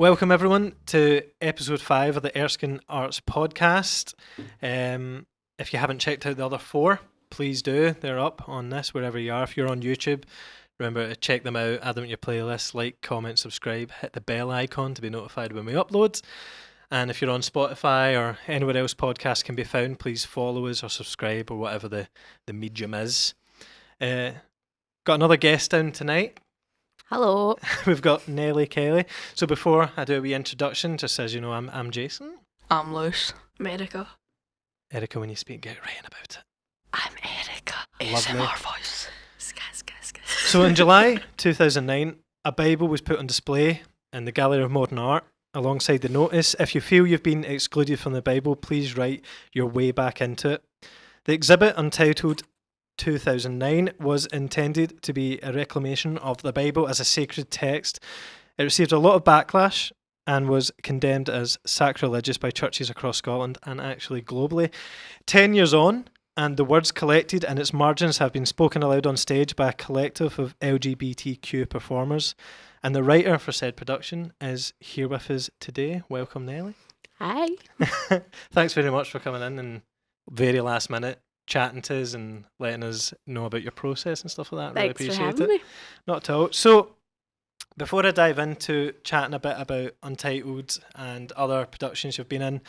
Welcome everyone to episode 5 of the Erskine Arts Podcast. If you haven't checked out the other 4, please do. They're up on this wherever you are. If you're on YouTube, remember to check them out, add them to your playlist, like, comment, subscribe, hit the bell icon to be notified when we upload. And if you're on Spotify or anywhere else podcasts can be found, please follow us or subscribe or whatever the medium is. Got another guest down tonight. Hello. We've got Nelly Kelly. So before I do a wee introduction, just as you know, I'm Jason. I'm Luce. I'm Erica. Erica, when you speak, get right in about it. I'm Erica. Lovely. ASMR voice. So in July 2009, a Bible was put on display in the Gallery of Modern Art alongside the notice, if you feel you've been excluded from the Bible, please write your way back into it. The exhibit, Untitled 2009, was intended to be a reclamation of the Bible as a sacred text. It received a lot of backlash and was condemned as sacrilegious by churches across Scotland and actually globally. 10 years on, and the words collected and its margins have been spoken aloud on stage by a collective of LGBTQ performers. And the writer for said production is here with us today. Welcome, Nelly. Hi. Thanks very much for coming in and very last minute chatting to us and letting us know about your process and stuff like that. Really Thanks appreciate for having it. me. Not at all. So, before I dive into chatting a bit about Untitled and other productions you've been in,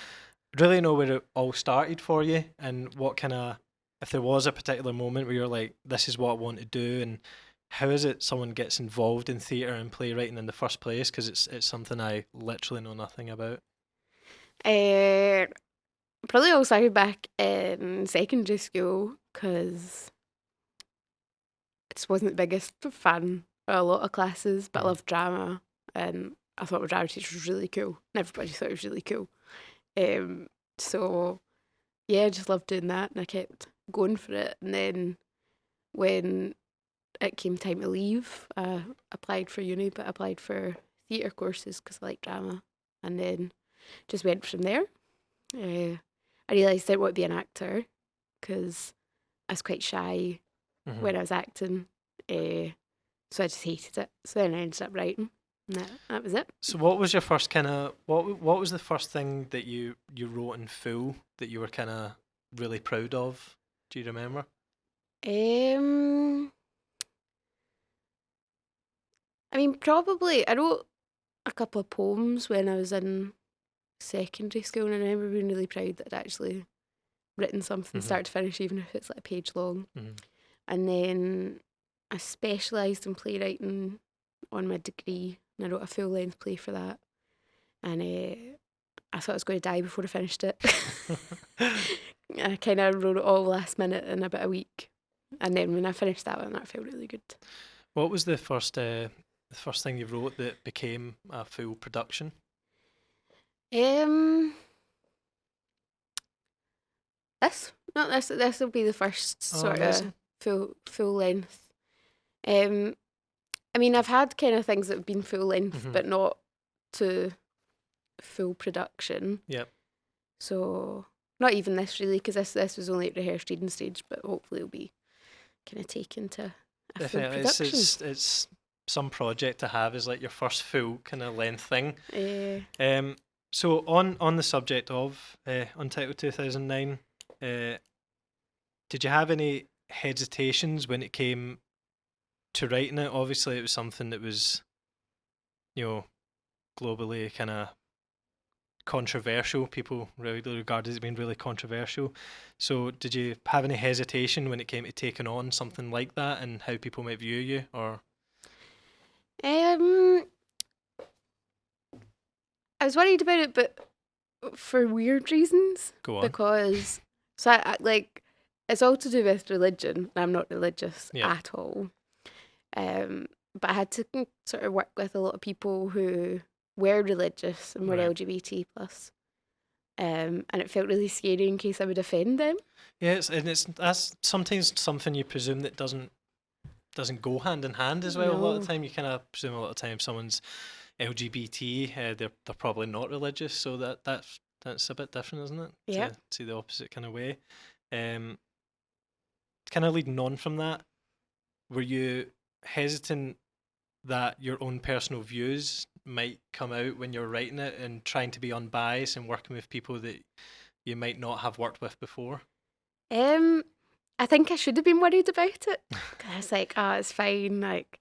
I'd really know where it all started for you and what kind of, if there was a particular moment where you're like, this is what I want to do, and how is it someone gets involved in theatre and playwriting in the first place? Because it's something I literally know nothing about. Probably all started back in secondary school because it just wasn't the biggest fan of a lot of classes, but I loved drama and I thought my drama teacher was really cool and everybody thought it was really cool. So yeah, I just loved doing that and I kept going for it. And then when it came time to leave, I applied for uni, but I applied for theatre courses because I like drama, and then just went from there. I realised I didn't want to be an actor because I was quite shy when I was acting, so I just hated it. So then I ended up writing, and that was it. So what was your first kind of, what was the first thing that you wrote in full that you were kind of really proud of? Do you remember? I mean, probably, I wrote a couple of poems when I was in secondary school, and I remember being really proud that I'd actually written something start to finish, even if it's like a page long. And then I specialised in playwriting on my degree, and I wrote a full-length play for that. And I thought I was going to die before I finished it. I kind of wrote it all last minute in about a week. And then when I finished that one, that felt really good. What was the first thing you wrote that became a full production? This will be the first sort of full length. I mean, I've had kind of things that have been full length, but not to full production. Yep. So not even this really, because this was only at rehearsed reading stage, but hopefully it'll be kind of taken to a full production. It's some project to have is like your first full kind of length thing. So on the subject of Untitled 2009, did you have any hesitations when it came to writing it? Obviously, it was something that was, globally kind of controversial. People really regarded it as being really controversial. So did you have any hesitation when it came to taking on something like that and how people might view you? Or I was worried about it, but for weird reasons. Go on. Because I like, it's all to do with religion. I'm not religious at all. But I had to sort of work with a lot of people who were religious and were LGBT plus. And it felt really scary in case I would offend them. Yeah, that's sometimes something you presume that doesn't go hand in hand as well. No. A lot of the time you kind of presume a lot of time someone's LGBT, they're probably not religious, so that's a bit different, isn't it? Yeah. To see the opposite kind of way. Kind of leading on from that, were you hesitant that your own personal views might come out when you're writing it, and trying to be unbiased and working with people that you might not have worked with before? I think I should have been worried about it. 'Cause I was like, it's fine. Like,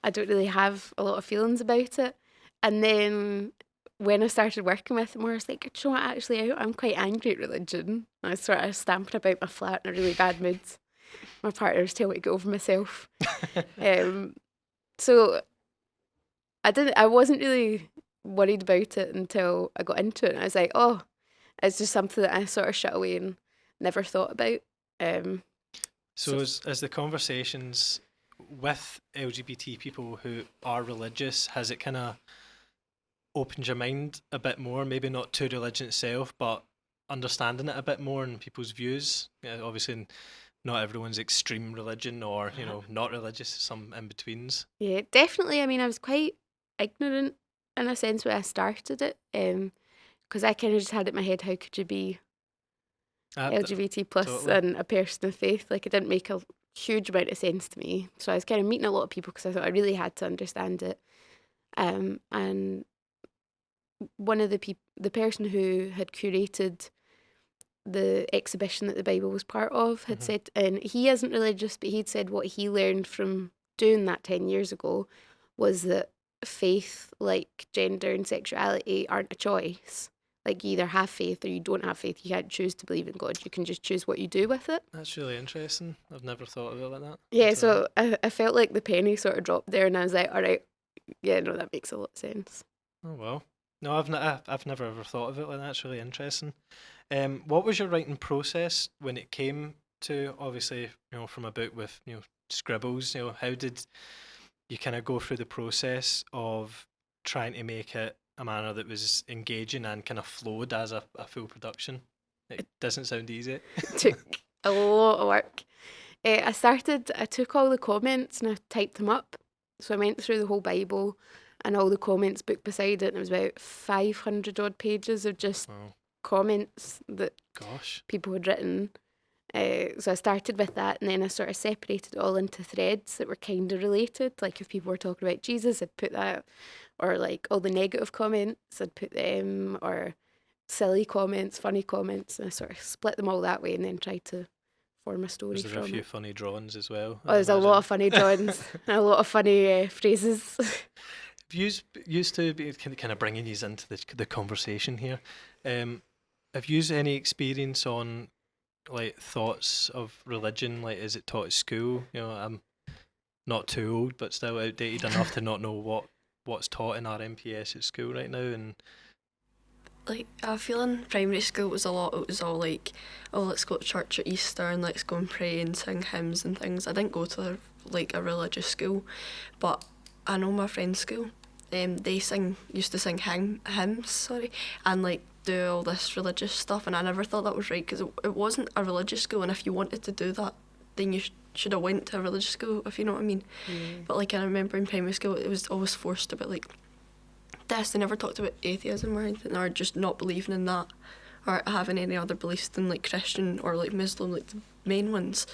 I don't really have a lot of feelings about it. And then when I started working with them, I was like, do you know what, actually, I'm quite angry at religion. I was sort of stamping about my flat in a really bad mood. My partner's telling me to get over myself. So I wasn't really worried about it until I got into it. And I was like, it's just something that I sort of shut away and never thought about. So as the conversations with LGBT people who are religious, has it kind of opened your mind a bit more? Maybe not to religion itself, but understanding it a bit more and people's views. Yeah, obviously, not everyone's extreme religion or not religious. Some in betweens. Yeah, definitely. I mean, I was quite ignorant in a sense when I started it, because I kind of just had it in my head, how could you be LGBT plus totally. and a person of faith? Like, it didn't make a huge amount of sense to me. So I was kind of meeting a lot of people because I thought I really had to understand it. And one of the person who had curated the exhibition that the Bible was part of had said, and he isn't religious, but he'd said what he learned from doing that 10 years ago was that faith, like gender and sexuality, aren't a choice. Like, you either have faith or you don't have faith. You can't choose to believe in God. You can just choose what you do with it. That's really interesting. I've never thought of it like that. Yeah, so I felt like the penny sort of dropped there, and I was like, all right, yeah, no, that makes a lot of sense. Oh, well. No, I've never ever thought of it like that. It's really interesting. What was your writing process when it came to, obviously, from a book with, scribbles, how did you kind of go through the process of trying to make it a manner that was engaging and kind of flowed as a full production? It doesn't sound easy. It took a lot of work. I took all the comments and I typed them up. So I went through the whole Bible and all the comments book beside it, and it was about 500 odd pages of just comments that people had written. So I started with that, and then I sort of separated it all into threads that were kind of related. Like, if people were talking about Jesus, I'd put that, or like all the negative comments, I'd put them, or silly comments, funny comments, and I sort of split them all that way, and then tried to form a story from it. Was there a few funny drawings as well? There's a lot of funny drawings and a lot of funny phrases. Used to be kind of bringing you into the conversation here. Have you any experience on like thoughts of religion? Like, is it taught at school? I'm not too old, but still outdated enough to not know what's taught in our MPS at school right now. And like, I feel in primary school it was all like, oh, let's go to church at Easter and let's go and pray and sing hymns and things. I didn't go to like a religious school, but I know my friend's school, they used to sing hymns, and like do all this religious stuff, and I never thought that was right because it wasn't a religious school, and if you wanted to do that, then you should have went to a religious school, if you know what I mean. But like, I remember in primary school it was always forced about like this. They never talked about atheism or anything, or just not believing in that, or having any other beliefs than like Christian or like Muslim, like the main ones.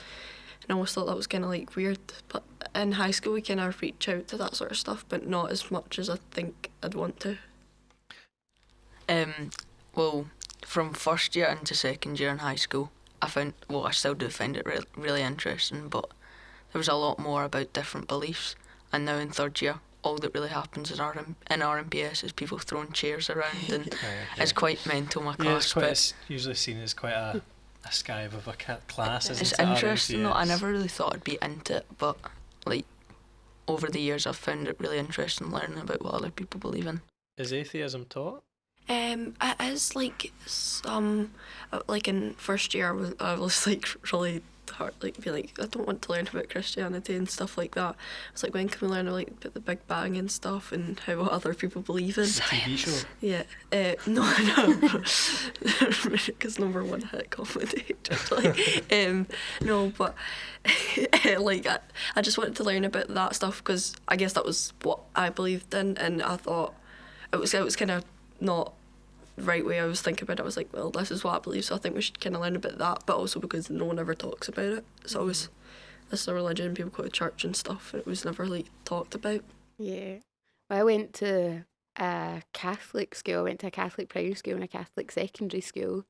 And I always thought that was kind of like weird. But in high school we kind of reach out to that sort of stuff, but not as much as I think I'd want to. Well, from first year into second year in high school, I still do find it really interesting, but there was a lot more about different beliefs. And now in third year, all that really happens in our MPS is people throwing chairs around, and it's quite mental, my class. It's usually seen as quite a skive of a class, isn't it? It's interesting though. I never really thought I'd be into it, but like over the years I've found it really interesting learning about what other people believe in. Is atheism taught? It is like like in first year I was like really hard, like be like, I don't want to learn about Christianity and stuff like that. I was like, when can we learn like about the Big Bang and stuff and how what other people believe in? It's a TV show. Yeah, no, because number one hit comedy. Just like, no, but like I just wanted to learn about that stuff because I guess that was what I believed in, and I thought it was kind of not right way I was thinking about it. I was like, well, this is what I believe, so I think we should kind of learn about that, but also because no one ever talks about it. It's always, this is a religion, people go to church and stuff, and it was never like talked about. Yeah. Well, I went to a Catholic school. I went to a Catholic primary school and a Catholic secondary school,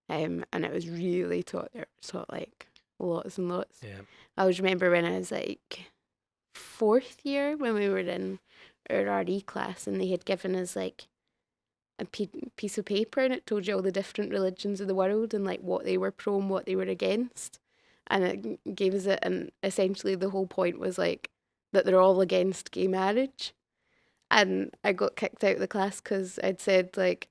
and it was really taught there. Taught like lots and lots. Yeah. I always remember when I was like 4th year when we were in our RE class, and they had given us like a piece of paper, and it told you all the different religions of the world and like what they were pro and what they were against, and it gave us it. And essentially the whole point was like that they're all against gay marriage. And I got kicked out of the class because I'd said like,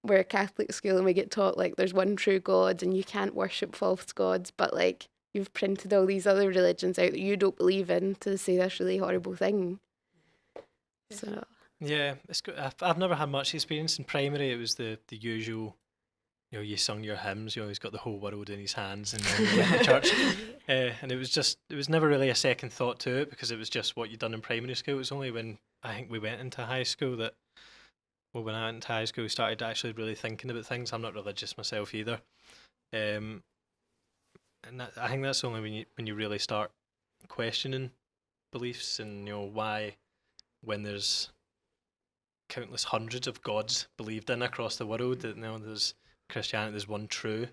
we're a Catholic school and we get taught like there's one true God and you can't worship false gods, but like you've printed all these other religions out that you don't believe in to say this really horrible thing. So Yeah, it's good. I've never had much experience in primary. It was the usual, you sung your hymns. He's got the whole world in his hands, and then you went to church. And it was never really a second thought to it because it was just what you'd done in primary school. It was only when I think we went into high school when I went into high school, we started actually really thinking about things. I'm not religious myself either, and I think that's only when you really start questioning beliefs and why, when there's countless hundreds of gods believed in across the world, that there's Christianity, there's one true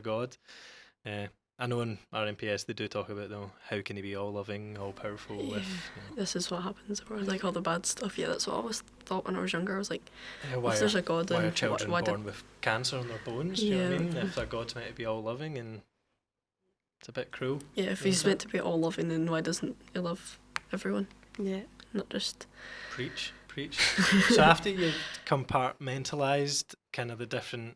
God. I know in RMPS they do talk about how can he be all loving, all powerful with This is what happens, or like all the bad stuff. Yeah, that's what I always thought when I was younger. I was like, why if there's a God, why then are children why born with cancer on their bones? Do you know what I mean? If their God's meant to be all loving, and it's a bit cruel. Yeah, if he's meant to be all loving, then why doesn't he love everyone? yeah. Not just Preach. So after you compartmentalised kind of the different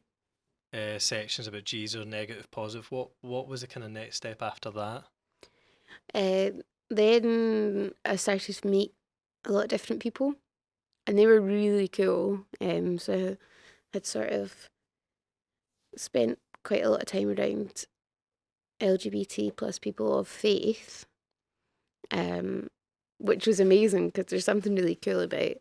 sections about Jesus, negative, positive, what was the kind of next step after that? Then I started to meet a lot of different people, and they were really cool. So I had sort of spent quite a lot of time around LGBT plus people of faith, which was amazing because there's something really cool about,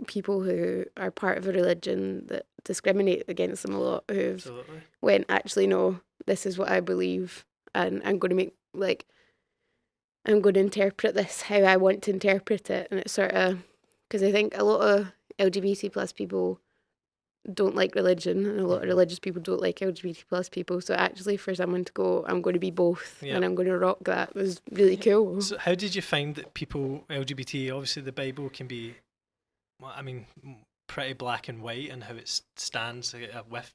people who are part of a religion that discriminate against them a lot, who've Absolutely. went, actually, no, this is what I believe, and I'm going to interpret this how I want to interpret it. And it's sort of, because I think a lot of LGBT plus people don't like religion, and a lot of religious people don't like LGBT plus people. So actually for someone to go, I'm going to be both, and I'm going to rock that, was really cool. So how did you find that people, LGBT, obviously the Bible can be, pretty black and white and how it stands with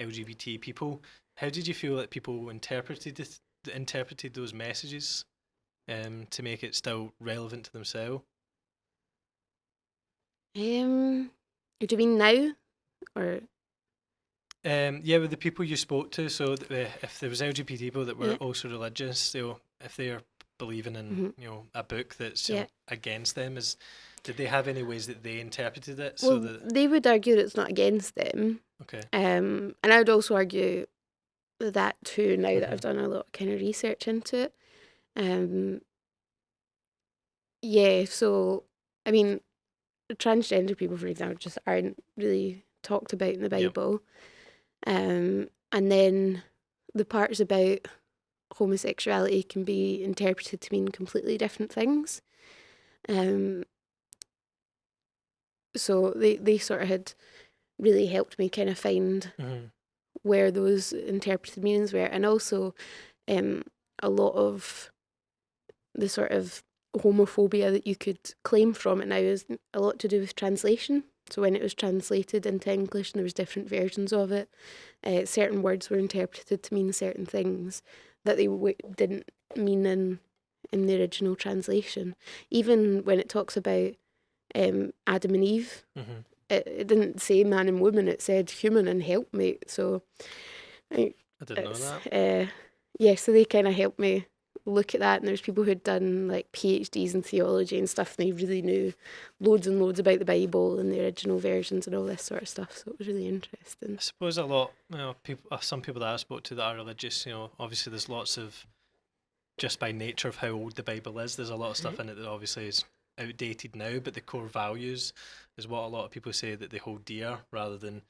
LGBT people. How did you feel that people interpreted those messages to make it still relevant to themselves? Do you mean now? Or with the people you spoke to, so if there was LGBT people that were also religious, if they're believing in a book that's against them, did they have any ways that they interpreted it? Well, they would argue that it's not against them. Okay. And I would also argue that too, now that I've done a lot of kind of research into it. So I mean, transgender people, for example, just aren't really talked about in the Bible. And then the parts about homosexuality can be interpreted to mean completely different things. So they sort of had really helped me kind of find where those interpreted meanings were. And also a lot of the sort of homophobia that you could claim from it now is a lot to do with translation. So when it was translated into English and there was different versions of it, certain words were interpreted to mean certain things that they didn't mean in the original translation. Even when it talks about Adam and Eve, it didn't say man and woman, it said human and helpmate. So I didn't know that. So they kind of helped me look at that, and there's people who'd done like PhDs in theology and stuff, and they really knew loads and loads about the Bible and the original versions and all this sort of stuff, so it was really interesting. I suppose a lot, some people that I spoke to that are religious, obviously there's lots of, just by nature of how old the Bible is, there's a lot of stuff in it that obviously is outdated now, but the core values is what a lot of people say that they hold dear, rather than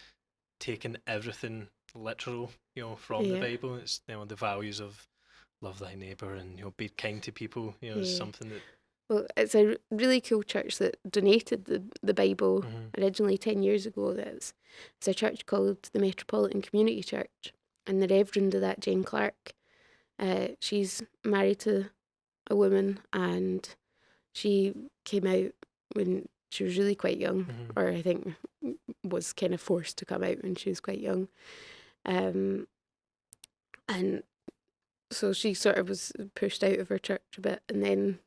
taking everything literal, from the Bible. It's the values of love thy neighbour and be kind to people, is something that Well, it's a really cool church that donated the Bible originally 10 years ago. It's a church called the Metropolitan Community Church. And the reverend of that, Jane Clark, she's married to a woman, and she came out when she was really quite young, or I think was kind of forced to come out when she was quite young. And so she sort of was pushed out of her church a bit, and then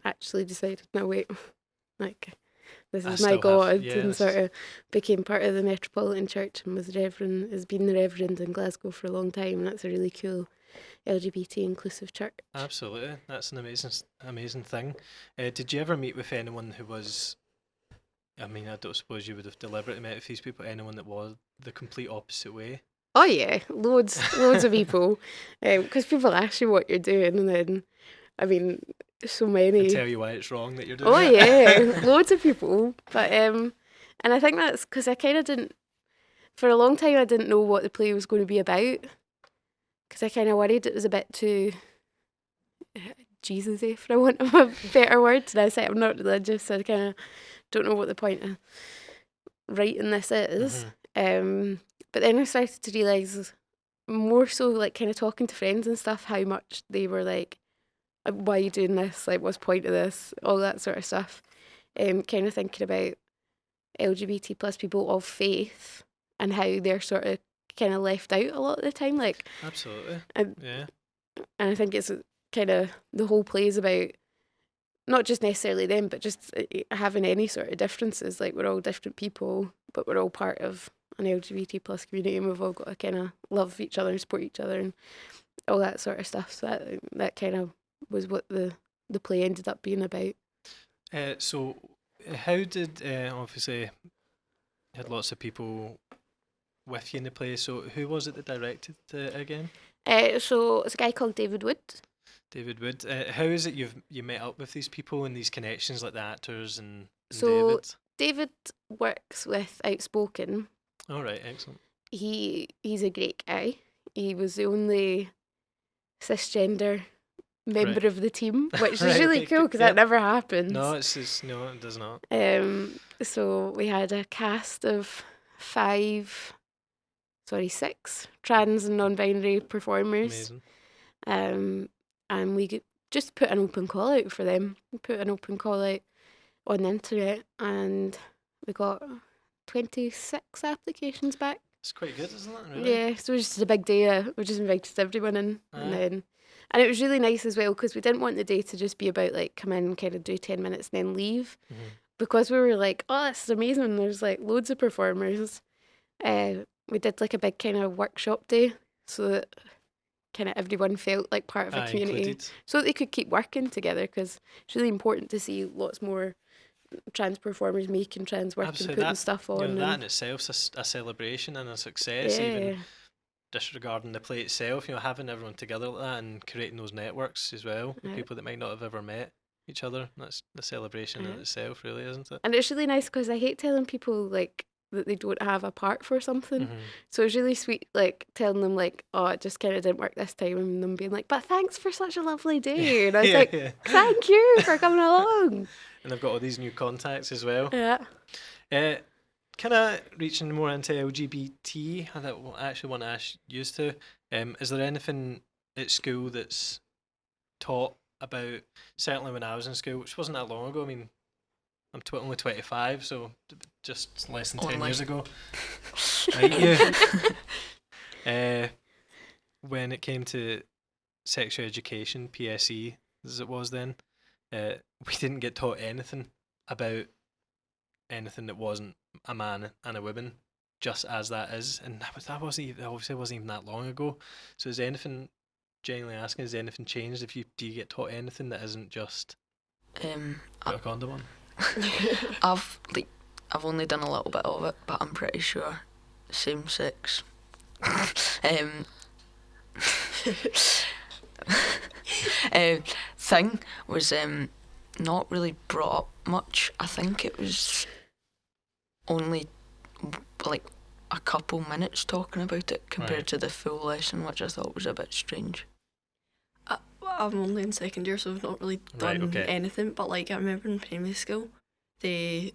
actually decided, no, wait, like, this is my God, and sort of became part of the Metropolitan Church and has been the reverend in Glasgow for a long time. And that's a really cool LGBT inclusive church. Absolutely, that's an amazing thing. Did you ever meet with anyone who was, I mean, I don't suppose you would have deliberately met with these people, anyone that was the complete opposite way? Oh yeah, loads of people, because people ask you what you're doing, and then, I mean, so many. And tell you why it's wrong that you're doing Oh it. yeah, loads of people. But and I think that's because I kind of didn't, for a long time I didn't know what the play was going to be about, because I kind of worried it was a bit too Jesus-y, for want of a better word. And I said I'm not religious, so I kind of don't know what the point of writing this is. But then I started to realise, more so like kind of talking to friends and stuff, how much they were like, why are you doing this? Like, what's the point of this? All that sort of stuff. Kind of thinking about LGBT plus people of faith and how they're sort of kind of left out a lot of the time. Like, absolutely. Yeah. And I think it's kind of, the whole play is about not just necessarily them, but just having any sort of differences. Like, we're all different people, but we're all part of an LGBT plus community, and we've all got to kind of love each other and support each other and all that sort of stuff. So that kind of was what the play ended up being about. So how did, obviously, you had lots of people with you in the play, so who was it that directed again? So it's a guy called David Wood. David Wood. How is it you met up with these people and these connections, like the actors and So David? David works with Outspoken. All right, excellent. He's a great guy. He was the only cisgender member of the team, which is really cool because that never happens. No, it does not. So we had a cast of 6 trans and non-binary performers. Amazing. And we just put an open call out for them. We put an open call out on the internet, and we got 26 applications back. It's quite good, isn't it? Really? Yeah, so it was just a big day. We just invited everyone in, and it was really nice as well, because we didn't want the day to just be about like come in, kind of do 10 minutes and then leave, because we were like, oh, this is amazing. And there's like loads of performers. We did like a big kind of workshop day, so that kind of everyone felt like part of a community, included, so that they could keep working together, because it's really important to see lots more trans performers making trans work and putting stuff on. That in itself's a celebration and a success, even disregarding the play itself, having everyone together like that and creating those networks as well with people that might not have ever met each other. That's the celebration in itself, really, isn't it? And it's really nice, because I hate telling people like that they don't have a part for something. So it's really sweet, like telling them like, oh, it just kind of didn't work this time, and them being like, but thanks for such a lovely day. And I was thank you for coming along. And they've got all these new contacts as well. Yeah. Kind of reaching more into LGBT, I actually want to ask you to, is there anything at school that's taught about, certainly when I was in school, which wasn't that long ago, I mean, I'm only 25, so just less than 10 years ago. When it came to sexual education, PSE, as it was then, we didn't get taught anything about anything that wasn't a man and a woman, just as that is, and that obviously wasn't even that long ago. So is anything, genuinely asking, has anything changed? Do you get taught anything that isn't just put a condom on? I've only done a little bit of it, but I'm pretty sure same sex thing was not really brought up much. I think it was only like a couple minutes talking about it compared to the full lesson, which I thought was a bit strange. I'm only in second year, so I've not really Right, done okay. anything. But like I remember in primary school, they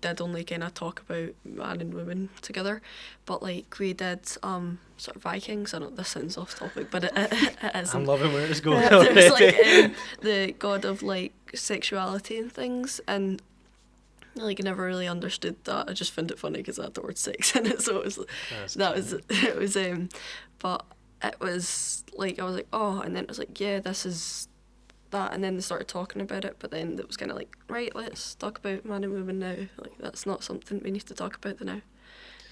did only kind of talk about man and women together, but like we did sort of Vikings. I know this sounds off topic, but it I'm isn't. loving where it's going There's like already. the god of like sexuality and things, and like I never really understood that. I just found it funny because I had the word sex in it, so it was it was but it was like I was like, oh, and then it was like, yeah, this is that, and then they started talking about it, but then it was kind of like, right, let's talk about man and woman now. Like that's not something we need to talk about now.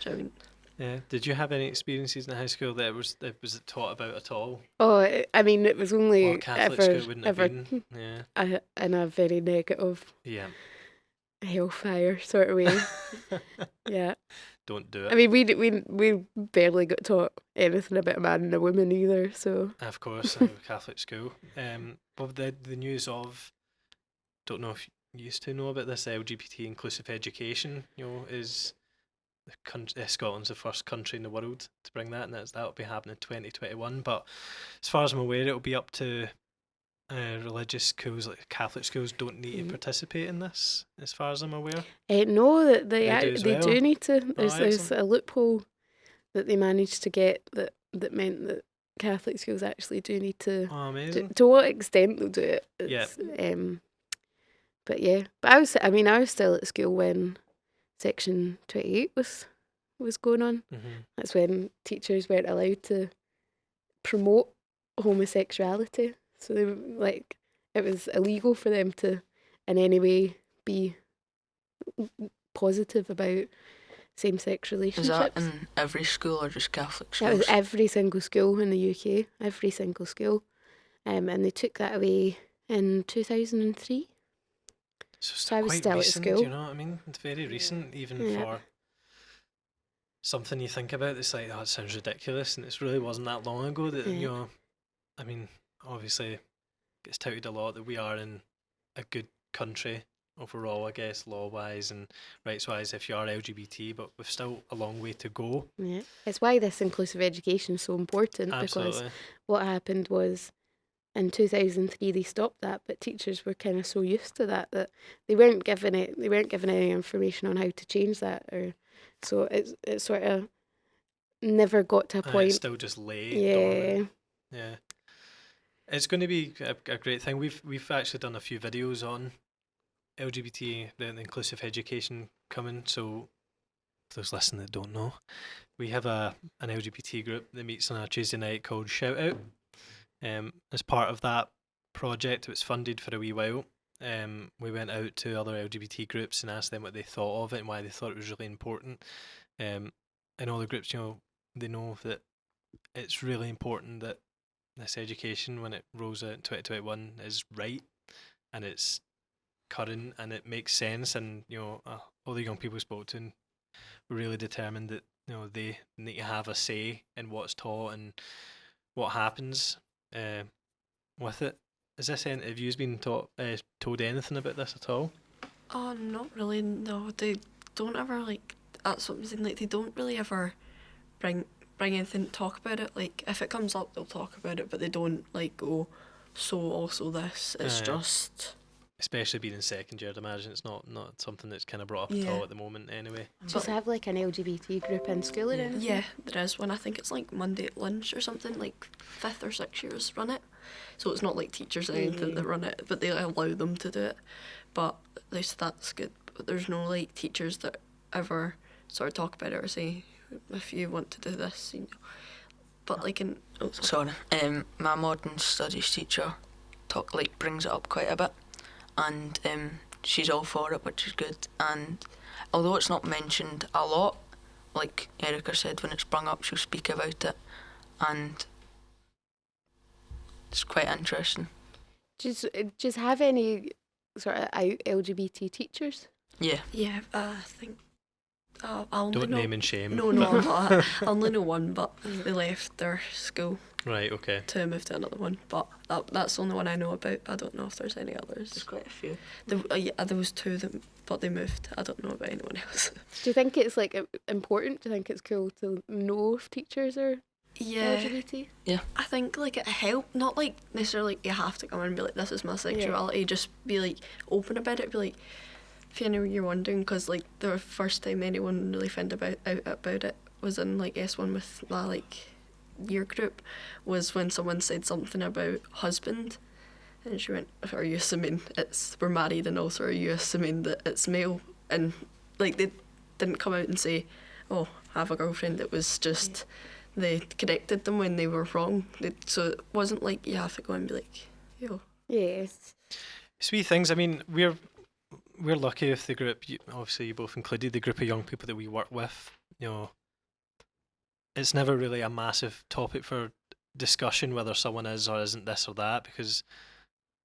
Do you know what I mean? Yeah. Did you have any experiences in high school that was it taught about at all? Oh, I mean, it was only Well, Catholic school wouldn't have been. Yeah. in a very negative Yeah. hellfire sort of way. Yeah. Don't do it. I mean, we barely got taught anything about a man and a woman either. So Of course, I'm a Catholic school. But the news of, don't know if you used to know about this, LGBT inclusive education, is Scotland's the first country in the world to bring that, and that'll be happening in 2021. But as far as I'm aware, it'll be up to religious schools, like Catholic schools, don't need to participate in this, as far as I'm aware. no, that They do as well? do need to. There's excellent. a loophole that they managed to get that meant that Catholic schools actually do need to. Oh, amazing. To what extent they'll do it. Yeah. But yeah, but I was still at school when Section 28 was going on. Mm-hmm. That's when teachers weren't allowed to promote homosexuality. So they like it was illegal for them to in any way be positive about same-sex Is relationships. that in every school or just Catholic That schools? was every single school in the UK, every single school. And they took that away in 2003. So I was quite still at recent, school. do you know what I mean? It's very recent, even Yeah. for something you think about. It's like, oh, it sounds ridiculous, and it really wasn't that long ago that Yeah. I mean, obviously, it's touted a lot that we are in a good country overall, I guess, law-wise and rights-wise, if you are LGBT, but we've still a long way to go. Yeah. It's why this inclusive education is so important, because Absolutely. what happened was in 2003 they stopped that, but teachers were kind of so used to that they weren't given any information on how to change that, or so it sort of never got to a It's point. still just lay Yeah. dormant. Yeah. It's going to be a great thing. We've actually done a few videos on LGBT, the inclusive education coming. So, for those listening that don't know, we have an LGBT group that meets on a Tuesday night called Shout Out. As part of that project, it was funded for a wee while. We went out to other LGBT groups and asked them what they thought of it and why they thought it was really important. And all the groups, they know that it's really important that this education, when it rolls out in 2021, is right and it's current and it makes sense. And all the young people we spoke to were really determined that they need to have a say in what's taught and what happens with it. Is this have you been told anything about this at all? Oh, not really. No, they don't ever like. That's what I'm saying. Like they don't really ever bring anything to talk about it. Like if it comes up, they'll talk about it, but they don't like go. So also this. It's just. Especially being in second year, I'd imagine it's not something that's kind of brought up at all at the moment. Anyway. Just have like an LGBT group in school or anything? Yeah, there is one. I think it's like Monday at lunch or something. Like 5th or 6th years run it. So it's not like teachers or anything that run it, but they allow them to do it. But at least that's good. But there's no like teachers that ever sort of talk about it or say if you want to do this. But like in Sorry, my modern studies teacher brings it up quite a bit, and she's all for it, which is good. And although it's not mentioned a lot, like Erica said, when it's brung up, she'll speak about it, and it's quite interesting. Just have any sort of LGBT teachers? Yeah. Yeah, I think. I only Don't know, name and shame. No, I'm not. I only know one, but they left their school Right. Okay. to move to another one. But that's the only one I know about. I don't know if there's any others. There's quite a few. There was 2 but they moved. I don't know about anyone else. Do you think it's like important? Do you think it's cool to know if teachers are Yeah. LGBT? I think like it helped, not like necessarily like, you have to come and be like, this is my sexuality, just be like open about it, be like, if you know you're wondering, because like the first time anyone really found out about it was in like S1 with my like year group, was when someone said something about husband, and she went, are you assuming we're married, and also are you assuming that it's male? And like they didn't come out and say, oh, I have a girlfriend. It was just they corrected them when they were wrong. So it wasn't like you have to go and be like, yo. Yes. It's wee things. I mean, we're lucky with the group. Obviously, you both included, the group of young people that we work with. You know, it's never really a massive topic for discussion whether someone is or isn't this or that, because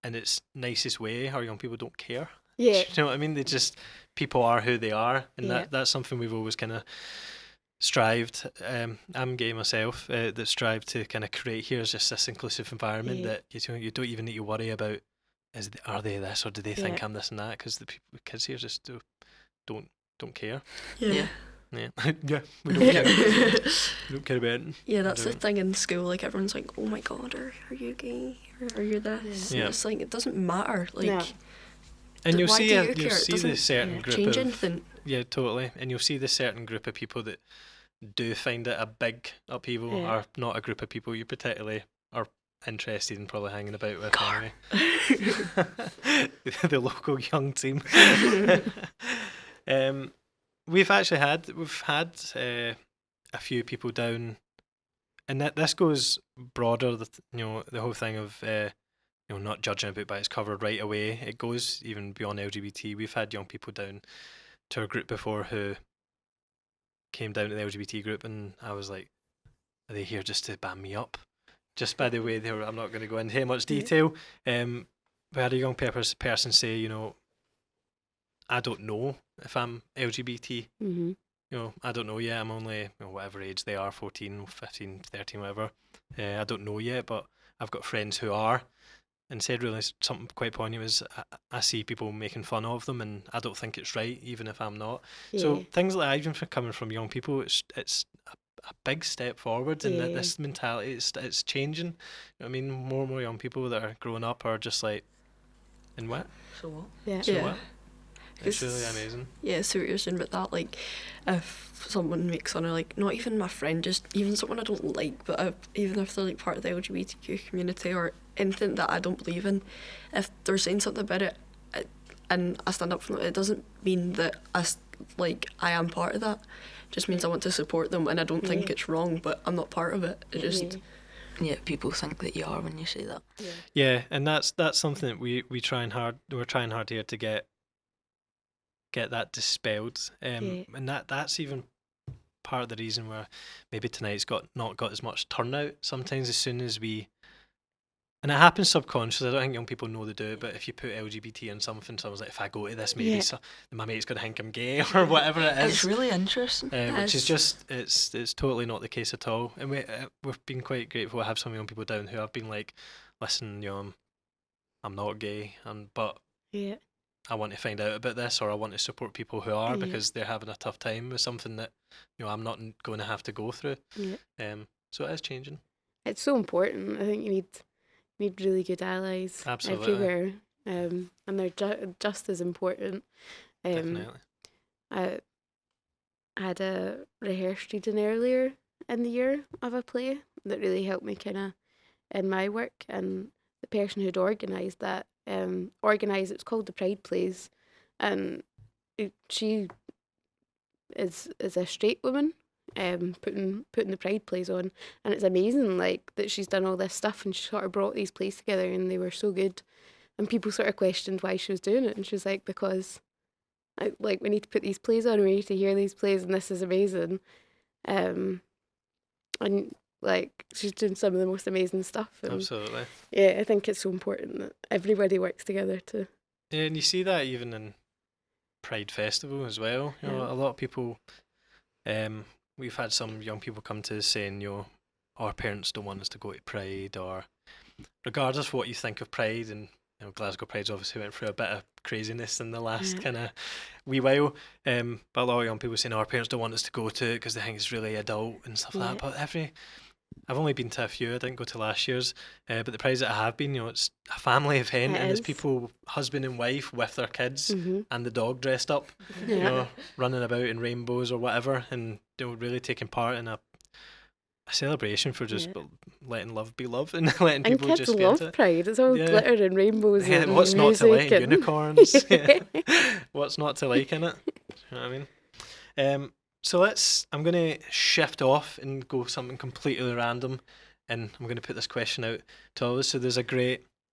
in its nicest way, our young people don't care. Yeah. Do you know what I mean? They just, people are who they are, and Yeah. that's something we've always kind of strived. I'm gay myself. That strive to kind of create, here's just this inclusive environment that you don't even need to worry about. Are they this or do they think I'm this and that? Because the kids here just don't care. Yeah. Yeah, yeah, we don't care. We don't care about it. Yeah, that's the thing in school. Like everyone's like, "Oh my god, are you gay? Or are you this?" Yeah. And it's like it doesn't matter. Like, No. And you'll why see do you you'll care? It see the doesn't certain group change of anything. yeah, totally. And you'll see the certain group of people that do find it a big upheaval, or not a group of people you particularly are interested in probably hanging about with anyway. The local young team. We've had a few people down, and this goes broader. The whole thing of not judging a book by its cover right away. It goes even beyond LGBT. We've had young people down to our group before who came down to the LGBT group, and I was like, are they here just to bam me up? Just by the way they were, I'm not going to go into much detail. We had a young person say, I don't know if I'm LGBT. Mm-hmm. I don't know yet. I'm only whatever age they are, 14, 15, 13, whatever. I don't know yet, but I've got friends who are. And said really something quite poignant was, I see people making fun of them, and I don't think it's right, even if I'm not. Yeah. So things like that, even coming from young people, it's a big step forward in that this mentality. It's changing. You know what I mean, more and more young people that are growing up are just like, and what? So what? Yeah. So what? It's really It's- amazing. Yeah, see what you're saying about that. Like, if someone makes fun of, like, not even my friend, just even someone I don't like, but even if they're like part of the LGBTQ community or anything that I don't believe in, if they're saying something about it, and I stand up for them, it doesn't mean that I am part of that. It just means I want to support them, and I don't think it's wrong, but I'm not part of it. It just Yeah, people think that you are when you say that. Yeah, and that's something that we're trying hard here to get that dispelled. And that's even part of the reason where maybe tonight's not got as much turnout. Sometimes as soon as and it happens subconsciously, I don't think young people know they do it, but if you put LGBT in something, someone's like, if I go to this, maybe my mate's going to think I'm gay or whatever it is. It's really interesting. Which is just, it's totally not the case at all. And we've been quite grateful to have some young people down who have been like, listen, I'm not gay, but I want to find out about this, or I want to support people who are, because they're having a tough time with something that I'm not going to have to go through. So it is changing. It's so important. I think you need really good allies everywhere, and they're just as important. Definitely. I had a rehearsed reading earlier in the year of a play that really helped me kind of in my work, and the person who'd organised that it's called the Pride Plays, and she is a straight woman putting the Pride Plays on, and it's amazing like that she's done all this stuff, and she sort of brought these plays together, and they were so good, and people sort of questioned why she was doing it, and she was like, because we need to put these plays on, we need to hear these plays, and this is amazing. And like she's doing some of the most amazing stuff. And absolutely. Yeah, I think it's so important that everybody works together to. Yeah, and you see that even in Pride Festival as well. A lot of people. We've had some young people come to us saying, our parents don't want us to go to Pride, or regardless of what you think of Pride, and Glasgow Pride's obviously went through a bit of craziness in the last kind of wee while. But a lot of young people saying our parents don't want us to go to it because they think it's really adult and stuff like that. But I've only been to a few. I didn't go to last year's, but the prize that I have been, it's a family event, It and there's is. people, husband and wife, with their kids and the dog dressed up, Yeah. running about in rainbows or whatever, and really taking part in a celebration for just letting love be love and letting And people kids just be love into it. Pride. It's all Yeah. glitter and rainbows Yeah, and what's not to like? music and Unicorns. Yeah. What's not to like in it? You know what I mean? So I'm going to shift off and go something completely random, and I'm going to put this question out to all of us. So there's I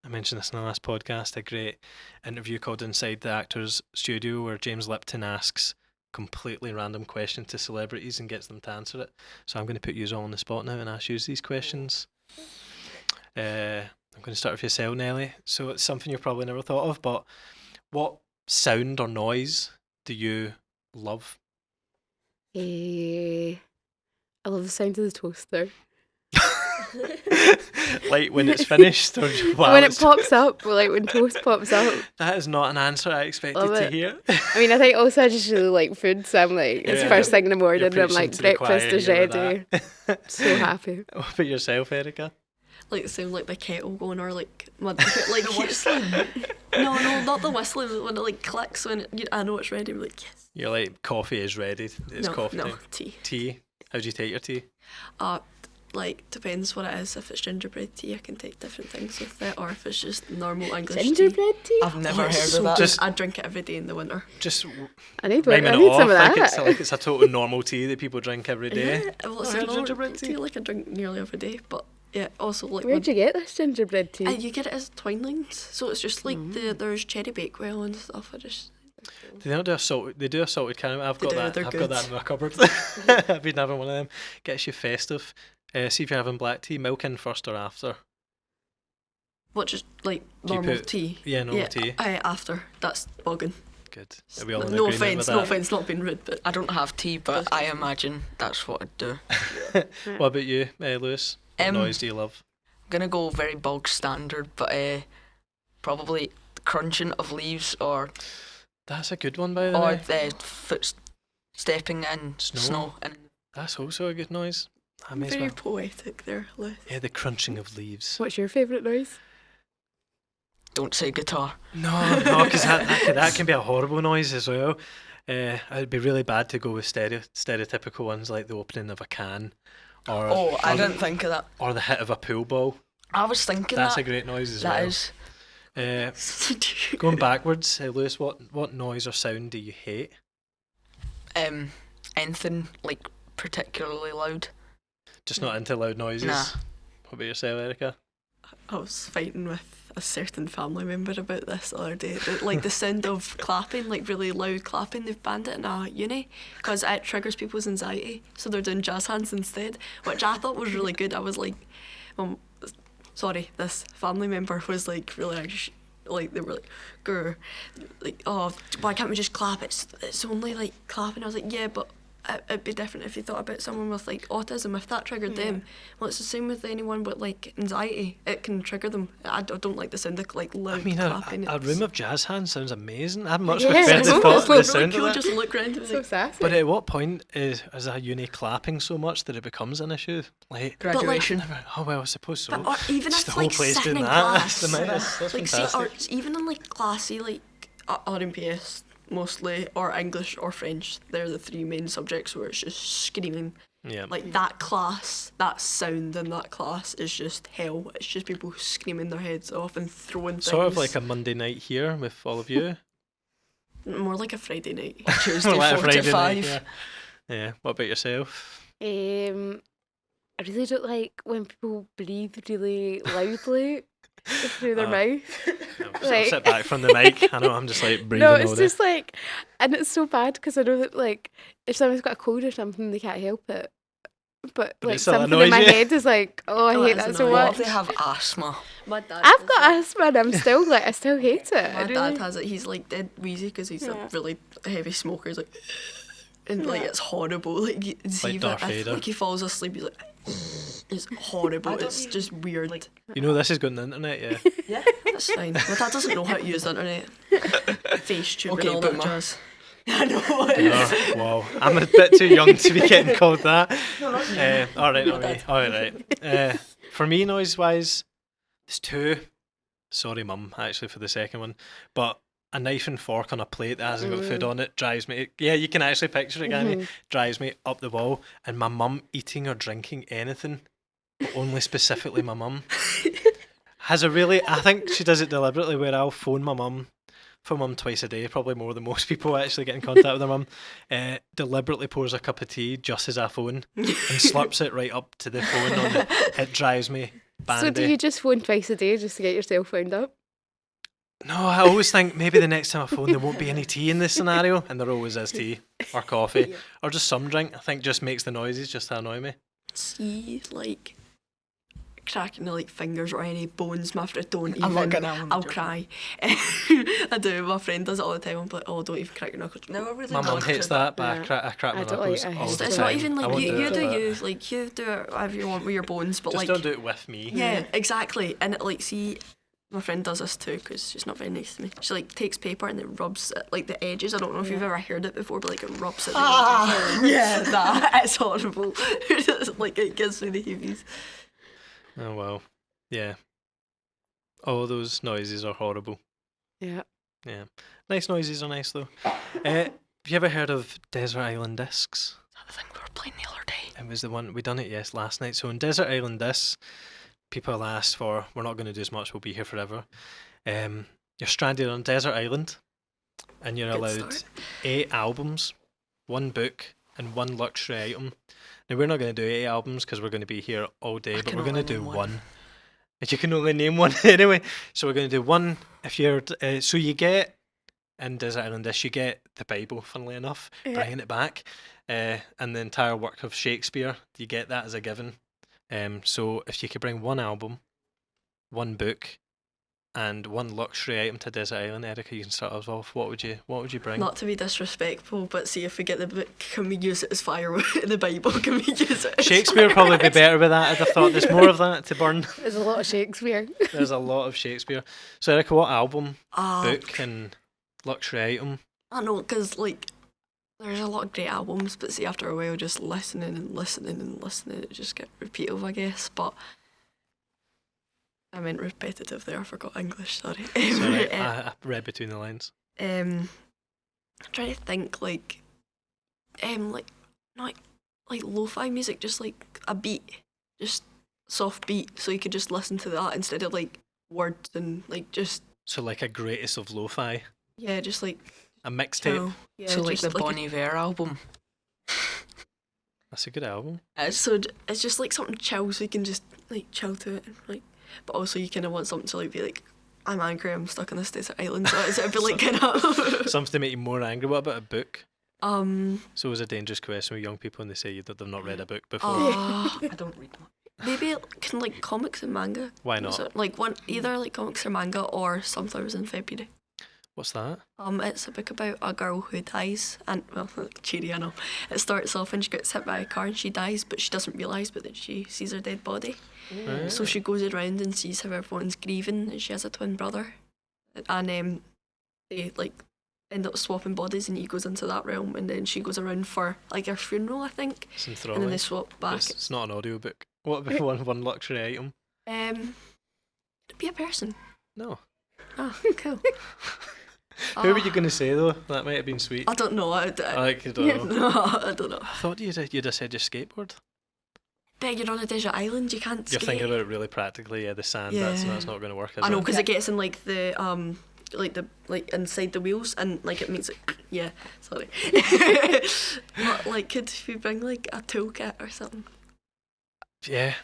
mentioned this in the last podcast, a great interview called Inside the Actors Studio, where James Lipton asks completely random questions to celebrities and gets them to answer it. So I'm going to put you all on the spot now and ask you these questions. I'm going to start with yourself, Nelly. So it's something you've probably never thought of, but what sound or noise do you love? I love the sound of the toaster. Like when it's finished or while when it it's pops up, like when toast pops up. That is not an answer I expected Love to it. hear. I mean, I think also I just really like food, so I'm like, it's Yeah. first thing in the morning, and I'm preaching like, to the choir breakfast is here with ready. that. So happy. What about yourself, Erica? Like the sound like the kettle going, or like like the whistling. No, not the whistling. When it like clicks, I know it's ready. I'm like, yes. You're like, coffee is ready. It's coffee No, time. tea. Tea. How do you take your tea? Like depends what it is. If it's gingerbread tea, I can take different things with it, or if it's just normal English tea. Gingerbread tea? I've never It's heard so of that. good. Just- I drink it every day in the winter. Just I need rhyming it some off of like that. it's a total normal tea that people drink every day. Yeah, well, it's I a had normal gingerbread tea. tea like I drink nearly every day, but yeah, also like Where'd you get this gingerbread tea? you get it as Twinings, so it's just like there's cherry bakewell and stuff. I just Do they not do a salted? They do a salted caramel. I've They got do, that. they're I've got good. that in my cupboard. I've been having one of them. Gets you festive. See if you're having black tea. Milk in first or after? what just like Do you normal put- tea. Yeah, normal tea. After that's bugging. Good. Are we all in No agreement with offense, that? no offense, not being rude, but I don't have tea, but I imagine that's what I'd do. What about you, Lewis? What noise do you love? I'm gonna go very bog standard, but probably crunching of leaves or That's a good one, by the way. foot stepping in snow. And That's also a good noise. I may as very well. poetic there, Liz. Yeah, the crunching of leaves. What's your favourite noise? don't say guitar. No, because that can be a horrible noise as well. It'd be really bad to go with stereotypical ones like the opening of a can, or I didn't think of that. or the hit of a pool ball. I was thinking That's that. a great noise as That well. is. Going backwards, Lewis, what noise or sound do you hate? Anything like particularly loud. Just not into loud noises. Nah. What about yourself, Erica? I was fighting with a certain family member about this the other day. Like the sound of clapping, like really loud clapping, they've banned it in a uni because it triggers people's anxiety. So they're doing jazz hands instead, which I thought was really good. I was like, this family member was like really anxious. Like they were like, grr, like, oh, why can't we just clap? It's only like clapping. I was like, yeah, but it'd be different if you thought about someone with like autism. If that triggered them, well, it's the same with anyone with like anxiety. It can trigger them. I don't like the sound of like loud I mean, clapping. a room of jazz hands sounds amazing. I'd much Yeah, prefer it's the cool. thought, the It's sound Cool, of that. just look around and be So like, sassy. But at what point is a uni clapping so much that it becomes an issue? Like, Graduation. oh well, I suppose so. but or even Just if the whole like place sitting doing in that. class, That's like fantastic. or even in like classy like RMPS mostly, or English or French. They're the three main subjects where it's just screaming. Yeah. Like that class, that sound in that class is just hell. It's just people screaming their heads off and throwing things. Sort of like a Monday night here with all of you. More like a Friday night. Tuesday Like a 4 to Friday 5. night, yeah. What about yourself? I really don't like when people breathe really loudly through their mouth. I'll Like- sit back from the mic. I know I'm just like breathing No, all it's day. just like, and it's so bad because I know that like if someone's got a cold or something, they can't help it. But But like it still something in my annoys you. head is like, oh, I Oh, hate it is that so annoying. What much. if they have asthma? My dad. I've got asthma and I'm still like, I still hate it. My I dad really- has it. He's like dead wheezy because he's Yeah. a really heavy smoker. He's like, and like it's horrible. Like you see Darth that if Vader. like he falls asleep, he's like, it's horrible. It's just weird. You know this is going on the internet, yeah. Yeah, that's fine. My dad doesn't know how to use the internet. Face tube Okay, and all that boomer. jazz. I know. Oh, wow, I'm a bit too young to be getting called that. All right, not me. All right. For me, noise-wise, there's two. Sorry, Mum, actually, for the second one. But a knife and fork on a plate that hasn't got food on it drives me... Yeah, you can actually picture it, can't you? Drives me up the wall. And my mum eating or drinking anything, but only specifically my mum, has a really... I think she does it deliberately, where I'll phone my mum twice a day, probably more than most people actually get in contact with their mum, deliberately pours a cup of tea just as I phone and slurps it right up to the phone on it. It drives me bandy. So do you just phone twice a day just to get yourself wound up? No, I always think maybe the next time I phone there won't be any tea in this scenario, and there always is tea or coffee or just some drink. I think just makes the noises just to annoy me. See, like cracking the like fingers or any bones, my friend don't even. I'm not gonna. I'll cry. I do. My friend does it all the time. I'm like, oh, don't even crack your knuckles. No, I really My mum hates that, but I crack my I don't like knuckles it. all the It's time. not even I like won't you it do for that. you like you do it whatever you want with your bones, but Just like don't do it with me. yeah, exactly. And it, like, see, my friend does this too because she's not very nice to me. She like takes paper and it rubs at, like the edges. I don't know if you've ever heard it before, but like it rubs at the edges. Yeah, that it's horrible. Like it gives me the heebies. Oh well, yeah. All those noises are horrible. Yeah. Yeah, nice noises are nice though. Have you ever heard of Desert Island Discs? I think we were playing the other day. It was the one we done it last night. So in Desert Island Discs, people asked for, we're not going to do as much, we'll be here forever. You're stranded on a desert island, and you're Good allowed start. 8 albums, 1 book, and 1 luxury item. Now we're not going to do 8 albums because we're going to be here all day, but can we're going to only do name one. one. And you can only name one anyway. So we're going to do one. If you're so you get in Desert Island Discs, you get the Bible, funnily enough, bringing it back, and the entire work of Shakespeare. You get that as a given. So if you could bring 1 album, 1 book, and 1 luxury item to Desert Island, Erica, you can start us off. What would you bring? Not to be disrespectful, but see if we get the book, can we use it as firewood? The Bible, can we use it? As Shakespeare would probably be better with that. I'd have thought there's more of that to burn. There's a lot of Shakespeare. There's a lot of Shakespeare. So Erica, what album, Ah, book, and luxury item? I know, because like there's a lot of great albums, but see after a while, just listening and listening and listening, it just get repetitive, I guess. But I meant repetitive there. I forgot English. Sorry. Sorry, I read between the lines. I'm trying to think like not like lo-fi music, just like a beat, just soft beat, so you could just listen to that instead of like words and like just So like a greatest of lo-fi, yeah, just like a mixtape. chill. Yeah, So like just the Bon Iver album. That's a good album. it's just like something chill, so you can just like chill to it, and, like, but also you kind of want something to like be like, I'm angry, I'm stuck on this desert island, so it'd be like kind of Something to make you more angry. What about a book? um So it's a dangerous question with young people and they say that they've not read a book before. uh, I don't read much. maybe can like comics and manga. Why Was not? it, like one either like comics or manga or Sunflowers in February. What's that? It's a book about a girl who dies, and well, cheery, I know. It starts off and she gets hit by a car and she dies, but she doesn't realise, but that she sees her dead body. Right. So she goes around and sees how everyone's grieving, and she has a twin brother, and they like end up swapping bodies, and he goes into that realm, and then she goes around for like her funeral, I think, It's and then enthralling. they swap back. It's not an audiobook. What about one luxury item? Be a person. No. Oh, cool. Who were you going to say though? That might have been sweet. I don't know. I I don't know. no, I don't know. I thought you'd have said your skateboard. But you're on a desert island, you can't You're skate. thinking about it really practically. Yeah, the sand. That's Yeah. not going to work. Is I know, it? because it gets in like the inside the wheels, and like it makes it yeah. Sorry. But like, could we bring like a toolkit or something? Yeah.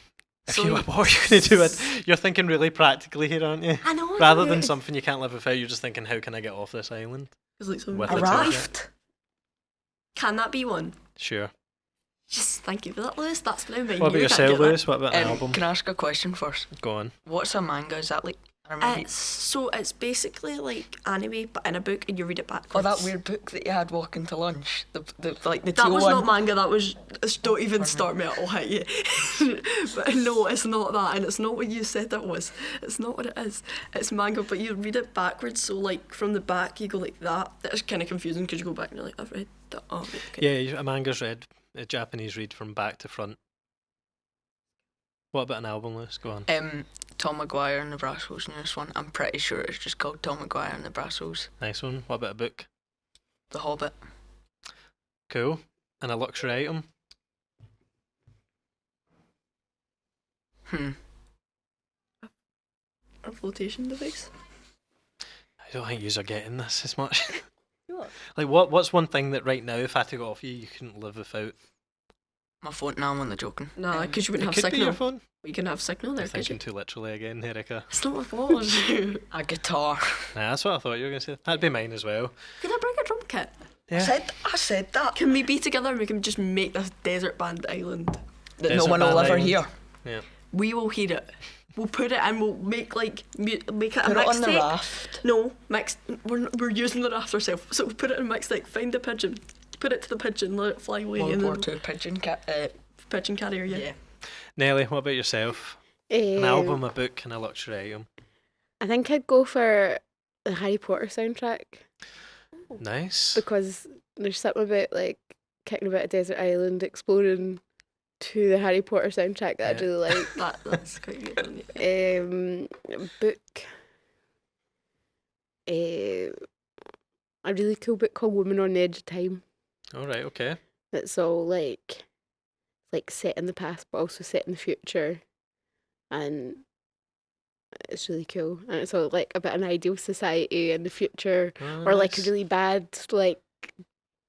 So What are you going to do? You're thinking really practically here, aren't you? I know. Rather than something you can't live without, you're just thinking, how can I get off this island? like with A a raft? Can that be one? Sure. Yes, thank you for that, Lewis. That's now mine. What about You can't yourself, get that. Lewis? What about an album? Can I ask a question first? Go on. What's a manga? Is that like I remember. It's basically like anime, but in a book, and you read it backwards. Oh, that weird book that you had walking to lunch. The That teal was one. not manga. That was. Don't even start me. I'll hit you. But no, it's not that, and it's not what you said it was. It's not what it is. It's manga, but you read it backwards. So like from the back, you go like that. That's kind of confusing because you go back and you're like, I've read that. Oh, right, okay. Yeah, a manga's read, a Japanese read from back to front. What about an album, Lewis? Go on. Tom Maguire and the Brassos, newest one. I'm pretty sure it's just called Tom Maguire and the Brassos. Nice one. What about a book? The Hobbit. Cool. And a luxury item? A flotation device. I don't think yous are getting this as much. What? Like, what's one thing that right now, if I had to go off you couldn't live without? My phone. No, I'm only joking. Nah, because you It wouldn't have could be your signal. phone. You can have signal there, I'm could you? thinking too literally again, Erica. It's not my fault. A guitar. Nah, that's what I thought you were going to say. That'd be mine as well. Can I bring a drum kit? Yeah. I said that. Can we be together and we can just make this desert band island? That no Desert one will Band ever Island. hear. Yeah. We will hear it. We'll put it and we'll make like make it a Put it on the mixtape. raft. No, we're using the raft ourselves. So we'll put it in mixtape. Find the pigeon. Put it to the pigeon. Let it fly away. World and War then II pigeon pigeon carrier. Yeah. yeah. Nelly, what about yourself? An Um, album, a book, and a luxury item. I think I'd go for the Harry Potter soundtrack Nice. because there's something about like kicking about a desert island, exploring to the Harry Potter soundtrack that I Yeah. really like. That's quite good. Isn't it? Book. A really cool book called Woman on the Edge of Time. All right, okay. It's all like set in the past but also set in the future, and it's really cool. And it's all like about an ideal society in the future, Oh, or like a nice. really bad, like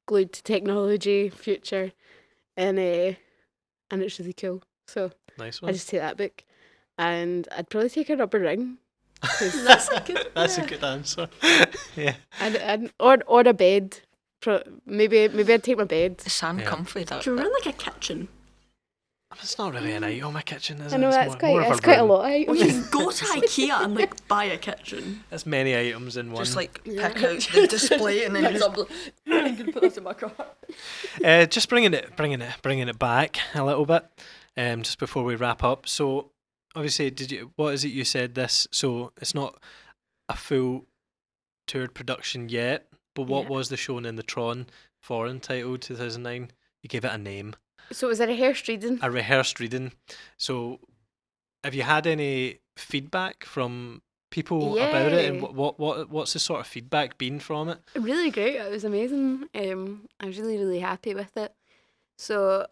glued to technology future, and it's really cool. So Nice I one. just take that book, and I'd probably take a rubber ring. 'cause- That's a good. That's yeah. a good answer. Yeah. and or a bed. Maybe I'd take my bed. Is Sam Yeah. comfy? That. Can we run like a kitchen? It's not really an item, my kitchen, is it? I know It's that's more of quite. It's quite a room. lot. We Of can go to IKEA and like buy a kitchen. There's many items in one. Just like Yeah. pick out the display and then just I can put this in my car. Just bringing it back a little bit, just before we wrap up. So, obviously, what is it you said this? So it's not a full toured production yet, but what Yeah. was the shown in the Tron for Untitled 2009? You gave it a name, So was it a rehearsed reading? a rehearsed reading. So, have you had any feedback from people about it, and Yeah. what's the sort of feedback been from it? Really great. It was amazing. I was really happy with it. So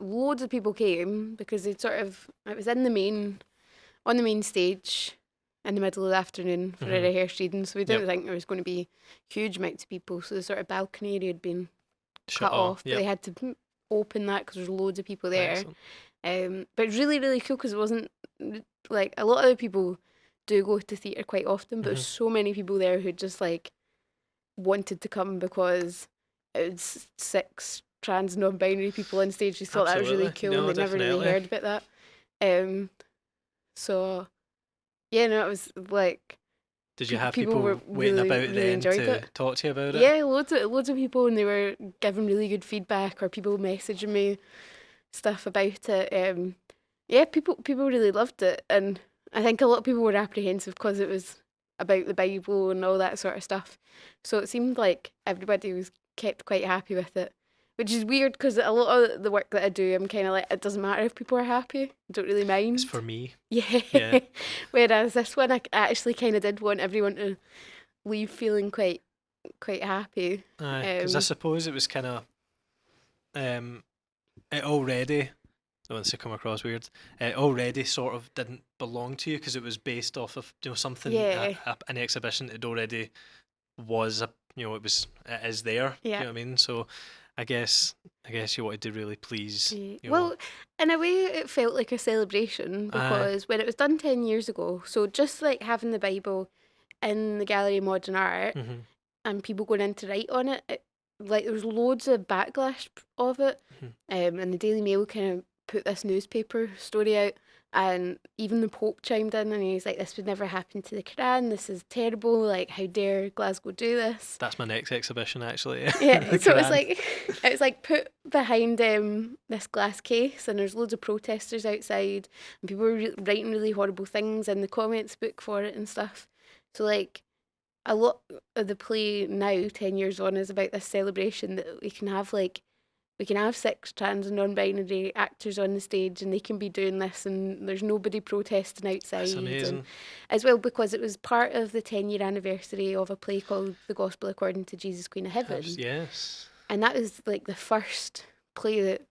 loads of people came because it was on the main stage in the middle of the afternoon for a Mhm. rehearsed reading. So we didn't Yep. think there was going to be huge amounts of people. So the sort of balcony area had been Shut cut off. But Yep. they had to open that because there's loads of people there. Excellent. But it's really cool because it wasn't like a lot of other people do go to theatre quite often, but there's so many people there who just like wanted to come because it was 6 trans non-binary people on stage who thought that was really Absolutely. cool No, and they never really definitely. heard about that. So yeah, no, it was like Did you have people people were waiting really- about really then enjoyed to it. talk to you about it? yeah, loads of people, and they were giving really good feedback or people messaging me stuff about it. Yeah, people really loved it, and I think a lot of people were apprehensive because it was about the Bible and all that sort of stuff. So it seemed like everybody was kept quite happy with it, which is weird because a lot of the work that I do, I'm kind of like, it doesn't matter if people are happy, I don't really mind. It's for me. Yeah. Yeah. Whereas this one, I actually kind of did want everyone to leave feeling quite happy. Because I Um, suppose it was kind of it already. I don't want to come across weird. It already sort of didn't belong to you because it was based off of something. Yeah. An exhibition. It already was it is there. Do you Yeah. know what I mean? So I guess you wanted to really please. Yeah. You Well, know, in a way, it felt like a celebration Aye. because when it was done 10 years ago, so just like having the Bible in the Gallery of Modern Art mhm, and people going in to write on it, like there was loads of backlash of it. Mhm. And the Daily Mail kind of put this newspaper story out And even the Pope chimed in and he was like, this would never happen to the Quran, this is terrible, like how dare Glasgow do this. That's my next exhibition, actually. Yeah, The so Quran. it was like put behind this glass case, and there's loads of protesters outside, and people were writing really horrible things in the comments book for it and stuff. So like a lot of the play now, 10 years on, is about this celebration that we can have 6 trans and non-binary actors on the stage, and they can be doing this, and there's nobody protesting outside. That's amazing. And as well, because it was part of the 10-year anniversary of a play called The Gospel According to Jesus, Queen of Heaven. Yes. And that was like the first play that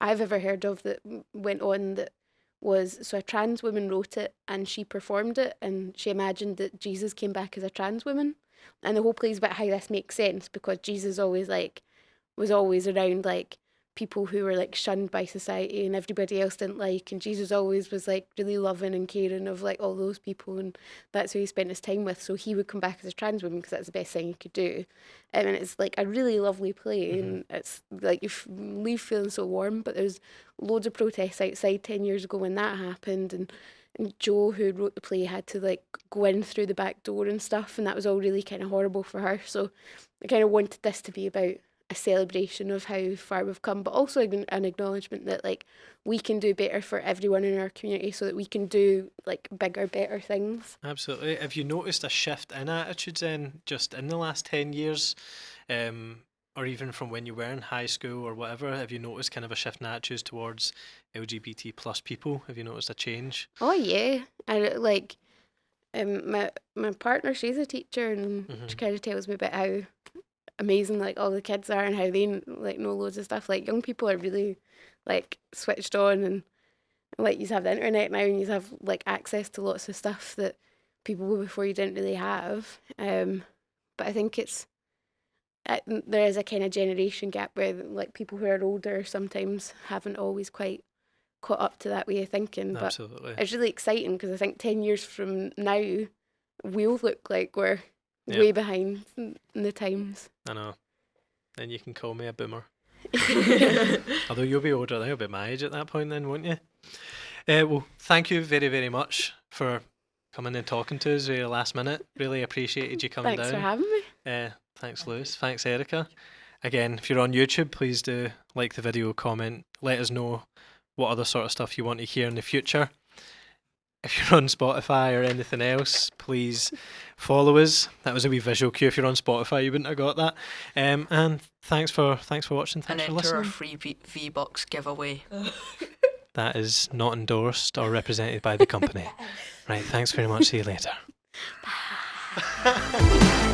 I've ever heard of that went on that was, so a trans woman wrote it and she performed it, and she imagined that Jesus came back as a trans woman. And the whole play is about how this makes sense, because Jesus was always around like people who were like shunned by society and everybody else didn't like, and Jesus always was like really loving and caring of like all those people, and that's who he spent his time with. So he would come back as a trans woman because that's the best thing he could do. And it's like a really lovely play, and it's like you leave feeling so warm. But there's loads of protests outside 10 years ago when that happened, and Joe, who wrote the play, had to like go in through the back door and stuff, and that was all really kind of horrible for her. So I kind of wanted this to be about a celebration of how far we've come, but also an acknowledgement that like we can do better for everyone in our community, so that we can do like bigger, better things. Absolutely. Have you noticed a shift in attitudes then, just in the last 10 years, or even from when you were in high school or whatever? Have you noticed kind of a shift in attitudes towards LGBT plus people? Have you noticed a change? Oh yeah, I like my partner, she's a teacher, and she kind of tells me about how amazing like all the kids are and how they like know loads of stuff. Like young people are really like switched on, and like you have the internet now, and you have like access to lots of stuff that people before you didn't really have. But I think there is a kind of generation gap where like people who are older sometimes haven't always quite caught up to that way of thinking. But Absolutely. it's really exciting because I think 10 years from now we'll look like we're way behind in the times. I know. Then you can call me a boomer. Although you'll be older, then you'll be my age at that point then, won't you? Well, thank you very, very much for coming and talking to us very last minute. Really appreciated you coming Thanks down. for having me. Thanks, Lewis. Thanks, Erica. Again, if you're on YouTube, please do like the video, comment, let us know what other sort of stuff you want to hear in the future. If you're on Spotify or anything else, please follow us. That was a wee visual cue. If you're on Spotify, you wouldn't have got that. And thanks for watching. Thanks And for enter listening. our free V-Bucks giveaway. That is not endorsed or represented by the company. Right, thanks very much. See you later. Bye.